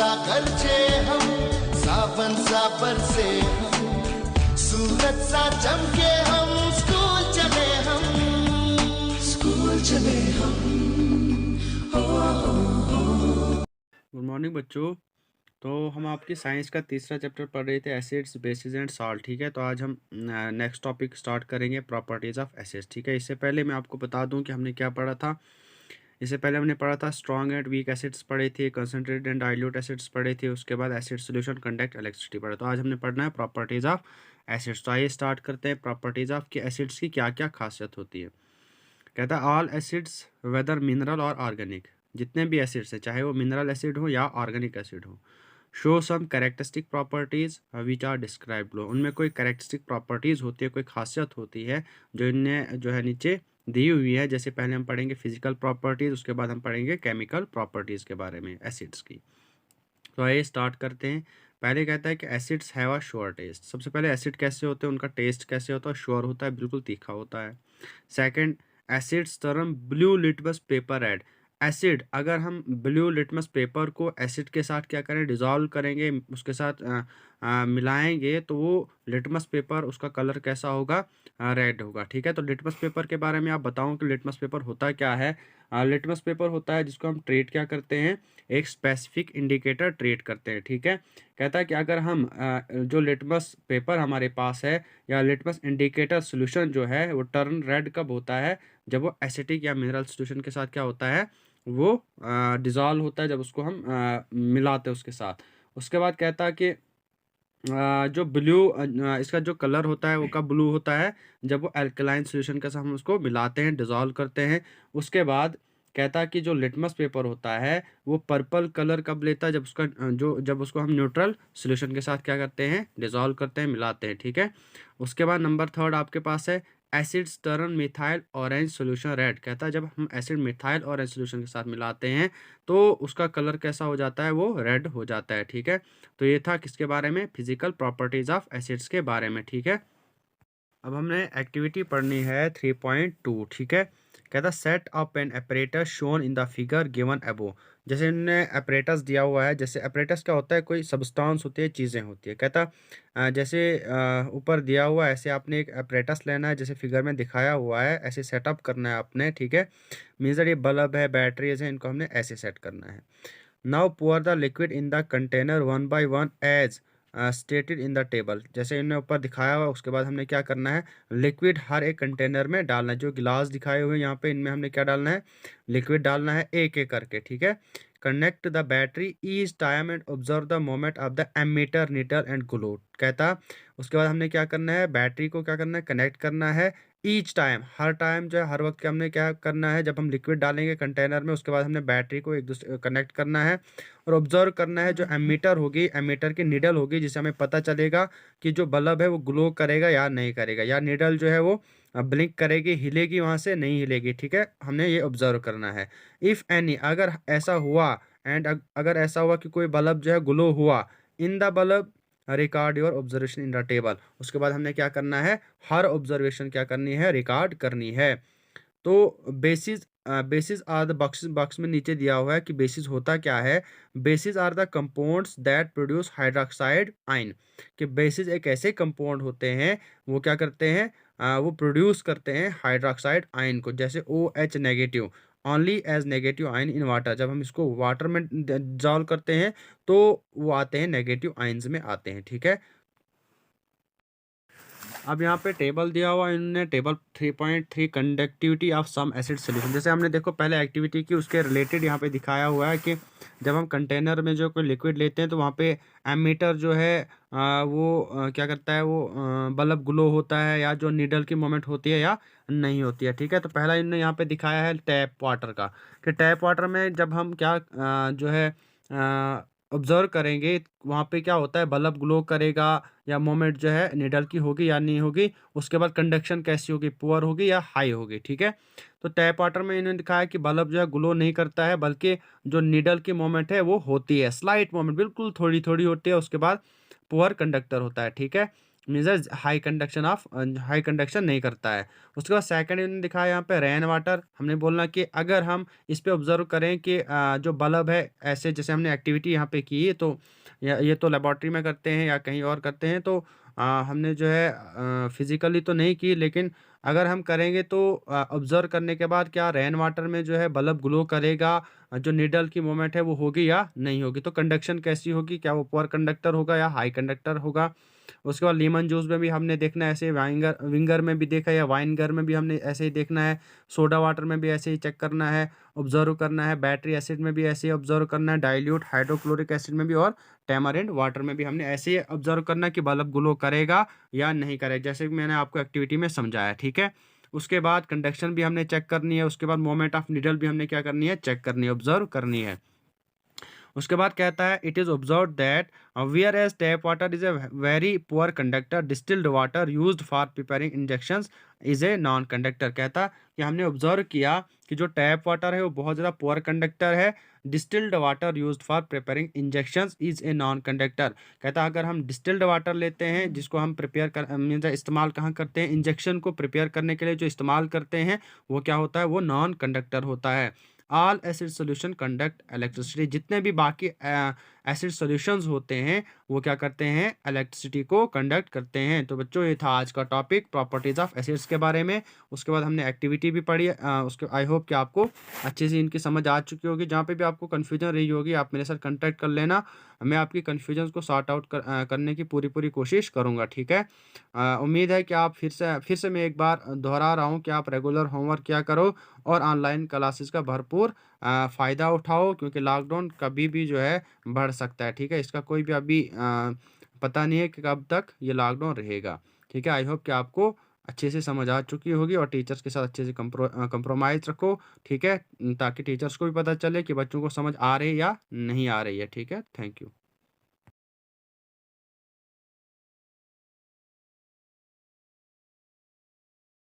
सा गरजे हम, सावन सा बरसे हम, सूरज सा चमके हम, स्कूल चले हम, स्कूल चले हम। गुड मॉर्निंग बच्चों। तो हम आपकी साइंस का तीसरा चैप्टर पढ़ रहे थे, एसिड्स बेसिस एंड सॉल्ट। ठीक है, तो आज हम नेक्स्ट टॉपिक स्टार्ट करेंगे, प्रॉपर्टीज़ ऑफ एसिड्स। ठीक है, इससे पहले मैं आपको बता दूं कि हमने क्या पढ़ा था। इससे पहले हमने पढ़ा था स्ट्रॉन्ग एंड वीक एसिड्स पढ़े थे, कंसनट्रेटेड एंड डाइल्यूट एसिड्स पढ़े थे, उसके बाद एसिड सोल्यूशन कंडक्ट इलेक्ट्रिसिटी पढ़ा। तो आज हमने पढ़ना है प्रॉपर्टीज़ ऑफ एसिड्स। तो आइए स्टार्ट करते हैं। प्रॉपर्टीज़ ऑफ एसिड्स की क्या क्या खासियत होती है। कहता है ऑल एसिड्स वेदर मिनरल और ऑर्गेनिक, जितने भी एसिड्स हैं चाहे वो मिनरल एसिड हो या ऑर्गेनिक एसिड हो, show some characteristic properties which are describe low. उनमें कोई कैरेक्टरिस्टिक प्रॉपर्टीज़ होती है, कोई खासियत होती है जो इन्हें जो है नीचे दी हुई है। जैसे पहले हम पढ़ेंगे फिजिकल प्रॉपर्टीज़, उसके बाद हम पढ़ेंगे केमिकल प्रॉपर्टीज़ के बारे में एसिड्स की। तो आइए स्टार्ट करते हैं। पहले कहता है कि acids have a sour taste. सबसे पहले एसिड कैसे होते हैं, उनका टेस्ट कैसे होता है, श्योर होता है, बिल्कुल तीखा होता है। Second, acids turn blue litmus paper red. Acid, अगर हम ब्लू लिटमस पेपर को एसिड के साथ क्या करें, डिज़ोल्व करेंगे, उसके साथ मिलाएंगे, तो वो लिटमस पेपर उसका कलर कैसा होगा, रेड होगा। ठीक है, तो लिटमस पेपर के बारे में आप बताऊं कि लिटमस पेपर होता क्या है। लिटमस पेपर होता है जिसको हम ट्रीट क्या करते हैं, एक स्पेसिफिक इंडिकेटर ट्रीट करते हैं। ठीक है, कहता है कि अगर हम जो लिटमस पेपर हमारे पास है या लिटमस इंडिकेटर सोल्यूशन जो है वो टर्न रेड कब होता है, जब वो एसिटिक या मिनरल सोल्यूशन के साथ क्या होता है, वो डिज़ोल्व होता है, जब उसको हम मिलाते हैं उसके साथ। उसके बाद कहता है कि जो ब्लू इसका जो कलर होता है वो कब ब्लू होता है, जब वो अल्कलाइन सॉल्यूशन के साथ हम उसको मिलाते हैं, डिज़ोल्व करते हैं। उसके बाद कहता है कि जो लिटमस पेपर होता है वो पर्पल कलर कब लेता है, जब उसका जब उसको हम न्यूट्रल सॉल्यूशन के साथ क्या करते हैं, डिज़ोल्व करते हैं, मिलाते हैं। ठीक है, उसके बाद नंबर थर्ड आपके पास है acids turn methyl orange solution red. कहता है जब हम एसिड मिथाइल ऑरेंज सॉल्यूशन के साथ मिलाते हैं तो उसका कलर कैसा हो जाता है, वो रेड हो जाता है। ठीक है, तो ये था किसके बारे में, फिजिकल प्रॉपर्टीज ऑफ एसिड्स के बारे में। ठीक है, अब हमने एक्टिविटी पढ़नी है 3.2। ठीक है, कहता set up an operator shown in the figure given अबो। जैसे इन्होंने ऑपरेटस दिया हुआ है, जैसे ऑपरेटस क्या होता है, कोई सब्सटेंस होती है, चीज़ें होती है। कहता जैसे ऊपर दिया हुआ है ऐसे आपने एक ऑपरेटस लेना है, जैसे फिगर में दिखाया हुआ है, ऐसे सेटअप करना है आपने। ठीक है, मीन्स ये बल्ब है, बैटरीज है, इनको हमने ऐसे सेट करना है। Now pour the liquid in the container one by one as stated in the table. जैसे इन्हें ऊपर दिखाया हुआ, उसके बाद हमने क्या करना है, लिक्विड हर एक कंटेनर में डालना है। जो गिलास दिखाए हुए यहाँ पे, इनमें हमने क्या डालना है, लिक्विड डालना है एक एक करके। ठीक है, connect the battery each time and observe the moment of the ammeter needle and glow. कहता उसके बाद हमने क्या करना है, बैटरी को क्या करना है, कनेक्ट करना है ईच टाइम, हर टाइम जो है, हर वक्त हमने क्या करना है, जब हम लिक्विड डालेंगे कंटेनर में, उसके बाद हमने बैटरी को एक दूसरे कनेक्ट करना है और ऑब्जर्व करना है जो एमीटर होगी, एमीटर की नीडल होगी, जिससे हमें पता चलेगा कि जो बल्ब है वो ग्लो करेगा या नहीं करेगा, या नीडल जो है वो ब्लिंक करेगी, हिलेगी, वहाँ से नहीं हिलेगी। ठीक है, हमने ये ऑब्जर्व करना है। इफ़ एनी, अगर ऐसा हुआ, एंड अगर ऐसा हुआ कि कोई बल्ब जो है ग्लो हुआ, in the bulb record your observation in the table. उसके बाद हमने क्या करना है, हर ऑब्जर्वेशन क्या करनी है, रिकॉर्ड करनी है। तो bases bases are the box में नीचे दिया हुआ है कि बेसिस होता क्या है। Bases are the compounds that produce hydroxide ion. कि बेसिस एक ऐसे कंपाउंड होते हैं, वो क्या करते हैं, वो प्रोड्यूस करते हैं हाइड्रोक्साइड आयन को। जैसे OH negative, only as negative ion in water. जब हम इसको वाटर में डिजॉल्व करते हैं तो वो आते हैं, नेगेटिव आयन्स में आते हैं। ठीक है, अब यहाँ पे टेबल दिया हुआ, इन्होंने table 3.3 conductivity of some acid solution. जैसे हमने देखो पहले एक्टिविटी की, उसके रिलेटेड यहाँ पे दिखाया हुआ है कि जब हम कंटेनर में जो कोई लिक्विड लेते हैं तो वहाँ पे एमीटर जो है क्या करता है, वो बल्ब ग्लो होता है, या जो नीडल की मोमेंट होती है या नहीं होती है। ठीक है, तो पहला इन्होंने यहाँ पे दिखाया है टैप वाटर का, कि टैप वाटर में जब हम क्या जो है ऑब्जर्व करेंगे, वहाँ पे क्या होता है, बल्ब ग्लो करेगा या मोमेंट जो है निडल की होगी या नहीं होगी। उसके बाद कंडक्शन कैसी होगी, पुअर होगी या हाई होगी। ठीक है, तो टैप वाटर में इन्होंने दिखाया कि बल्ब जो है ग्लो नहीं करता है, बल्कि जो निडल की मोमेंट है वो होती है, स्लाइट मोमेंट, बिल्कुल थोड़ी थोड़ी होती है, उसके बाद पुअर कंडक्टर होता है। ठीक है, मीन्स हाई कंडक्शन नहीं करता है। उसके बाद सेकंड इन्होंने दिखाया यहाँ पे रेन वाटर। हमने बोलना कि अगर हम इस पे ऑब्जर्व करें कि जो बल्ब है ऐसे जैसे हमने एक्टिविटी यहाँ पे की तो ये तो लेबोरेटरी में करते हैं या कहीं और करते हैं, तो हमने जो है फिजिकली तो नहीं की, लेकिन अगर हम करेंगे तो ऑब्जर्व करने के बाद क्या रेन वाटर में जो है बल्ब ग्लो करेगा, जो निडल की मूवमेंट है वो होगी या नहीं होगी, तो कंडक्शन कैसी होगी, क्या वो पुअर कंडक्टर होगा या हाई कंडक्टर होगा। उसके बाद लेमन जूस में भी हमने देखना है ऐसे, विंगर में भी देखा या वाइनगर में भी हमने ऐसे ही देखना है, सोडा वाटर में भी ऐसे ही चेक करना है, ऑब्जर्व करना है, बैटरी एसिड में भी ऐसे ही ऑब्जर्व करना है, डाइल्यूट हाइड्रोक्लोरिक एसिड में भी और टैमरिंड वाटर में भी हमने ऐसे ही ऑब्जर्व करना है कि बल्ब ग्लो करेगा या नहीं करेगा, जैसे कि मैंने आपको एक्टिविटी में समझाया। ठीक है, उसके बाद कंडक्शन भी हमने चेक करनी है, उसके बाद मोमेंट ऑफ निडल भी हमने क्या करनी है, चेक करनी है, ऑब्जर्व करनी है। उसके बाद कहता है it is observe that whereas tap water is a very poor conductor, distilled water used for preparing injections is a non conductor. कहता कि हमने ऑब्जर्व किया कि जो टैप वाटर है वो बहुत ज़्यादा पुअर कंडक्टर है, distilled water used for preparing injections is a non conductor. कहता अगर हम डिस्टिल्ड वाटर लेते हैं जिसको हम प्रिपेयर कर मीन्स इस्तेमाल कहाँ करते हैं, इंजेक्शन को प्रिपेयर करने के लिए जो इस्तेमाल करते हैं वो क्या होता है, वो नॉन कंडक्टर होता है। All acid solution conduct electricity, जितने भी बाकी एसिड सॉल्यूशंस होते हैं वो क्या करते हैं, इलेक्ट्रिसिटी को कंडक्ट करते हैं। तो बच्चों ये था आज का टॉपिक प्रॉपर्टीज ऑफ एसिड्स के बारे में। उसके बाद हमने एक्टिविटी भी पढ़ी, उसके आई होप कि आपको अच्छे से इनकी समझ आ चुकी होगी। जहाँ पे भी आपको कन्फ्यूजन रही होगी आप मेरे साथ कॉन्टैक्ट कर लेना, मैं आपकी कन्फ्यूजन को सॉर्ट आउट करने की पूरी कोशिश करूँगा। ठीक है, उम्मीद है कि आप फिर से मैं एक बार दोहरा रहा हूँ कि आप रेगुलर होमवर्क किया करो और ऑनलाइन क्लासेस का भरपूर फ़ायदा उठाओ, क्योंकि लॉकडाउन कभी भी जो है बढ़ सकता है। ठीक है, इसका कोई भी अभी पता नहीं है कि कब तक ये लॉकडाउन रहेगा। ठीक है, आई होप कि आपको अच्छे से समझ आ चुकी होगी और टीचर्स के साथ अच्छे से कंप्रोमाइज़ रखो। ठीक है, ताकि टीचर्स को भी पता चले कि बच्चों को समझ आ रही है या नहीं आ रही है। ठीक है, थैंक यू।